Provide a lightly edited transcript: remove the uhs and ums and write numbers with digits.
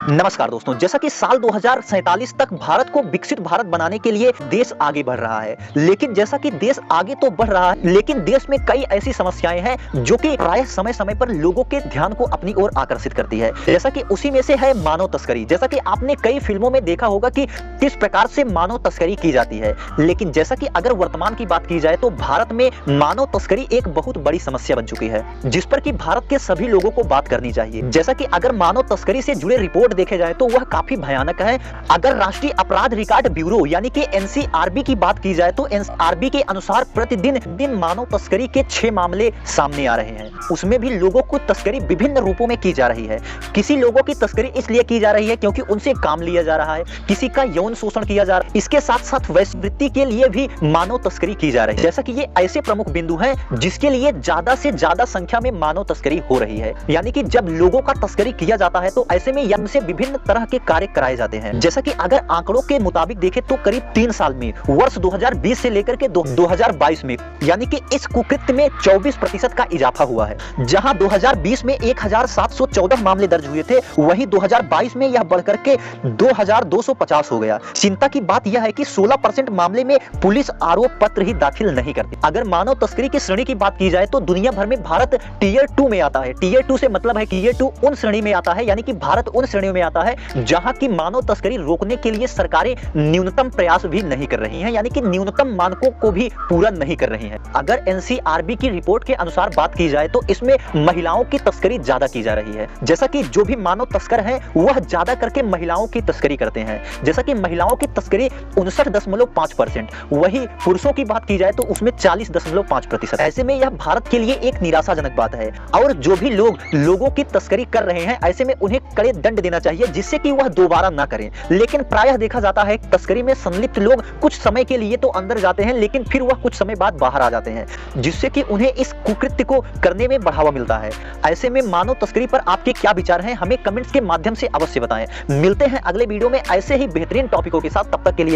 नमस्कार दोस्तों, जैसा कि साल 2047 तक भारत को विकसित भारत बनाने के लिए देश आगे बढ़ रहा है। लेकिन जैसा कि देश आगे तो बढ़ रहा है, लेकिन देश में कई ऐसी समस्याएं हैं जो कि प्रायः समय समय पर लोगों के ध्यान को अपनी ओर आकर्षित करती है। जैसा कि उसी में से है मानव तस्करी। जैसा कि आपने कई फिल्मों में देखा होगा कि किस प्रकार से मानव तस्करी की जाती है। लेकिन जैसा कि अगर वर्तमान की बात की जाए तो भारत में मानव तस्करी एक बहुत बड़ी समस्या बन चुकी है, जिस पर कि भारत के सभी लोगों को बात करनी चाहिए। जैसा कि अगर मानव तस्करी से जुड़े रिपोर्ट देखे जाए तो वह काफी भयानक है। अगर राष्ट्रीय अपराध रिकॉर्ड ब्यूरो यानी कि एनसीआरबी की बात की जाए तो एनसीआरबी के अनुसार प्रतिदिन मानव तस्करी के 6 मामले सामने आ रहे हैं। उसमें भी लोगों को तस्करी विभिन्न रूपों में की जा रही है। किसी लोगों की तस्करी इसलिए की जा रही है क्योंकि उनसे काम लिया जा रहा है, किसी का यौन शोषण किया जा रहा है, इसके साथ साथ वैश्यवृत्ति के लिए भी मानव तस्करी की जा रही है। जैसा कि ये ऐसे प्रमुख बिंदु हैं जिसके लिए ज्यादा से ज्यादा संख्या में मानव तस्करी हो रही है। यानी कि जब लोगों का तस्करी किया जाता है तो ऐसे में इनसे विभिन्न तरह के कार्य कराए जाते हैं। जैसा कि अगर आंकड़ों के मुताबिक देखें तो करीब 3 साल में वर्ष 2020 से लेकर के 2022 में यानी कि इस कुकृत्य में 24% का इजाफा हुआ है। जहां 2020 में 1714 मामले दर्ज हुए थे, वहीं 2022 में यह बढ़कर के 2250 हो गया। चिंता की बात यह है कि 16% मामले में पुलिस आरोप पत्र ही दाखिल नहीं करती। अगर मानव तस्करी की श्रेणी की बात की जाए तो दुनिया भर में भारत टियर 2 में आता है। टियर 2 से मतलब है कि टियर 2 उन श्रेणी में आता है, यानी कि भारत उन श्रेणियों में आता है जहां की मानव तस्करी रोकने के लिए सरकारें न्यूनतम प्रयास भी नहीं कर रही हैं, यानी कि न्यूनतम मानकों को भी पूरा नहीं कर रही हैं। अगर एनसीआरबी की रिपोर्ट के अनुसार बात की जाए तो इसमें महिलाओं की तस्करी ज्यादा की जा रही है। जैसा कि जो भी मानव तस्कर हैं वह ज्यादा करके महिलाओं की तस्करी करते हैं। जैसा कि महिलाओं की तस्करी 59.5%, वही पुरुषों की बात की जाए तो उसमें 40.5%। ऐसे में यह भारत के लिए एक निराशाजनक बात है। और जो भी लोग लोगों की तस्करी कर रहे हैं ऐसे में उन्हें कड़े दंड देना चाहिए जिससे कि वह दोबारा ना करें। लेकिन प्रायः देखा जाता है तस्करी में संलिप्त लोग कुछ समय के लिए तो अंदर जाते हैं, लेकिन फिर वह कुछ समय बाद बाहर आ जाते हैं, जिससे कि उन्हें इस कुकृत्य को करने में बढ़ावा मिलता है। ऐसे में मानव तस्करी पर आपके क्या विचार हैं, हमें कमेंट्स के माध्यम से अवश्य बताएं। मिलते हैं अगले वीडियो में ऐसे ही बेहतरीन टॉपिकों के साथ। तब तक के लिए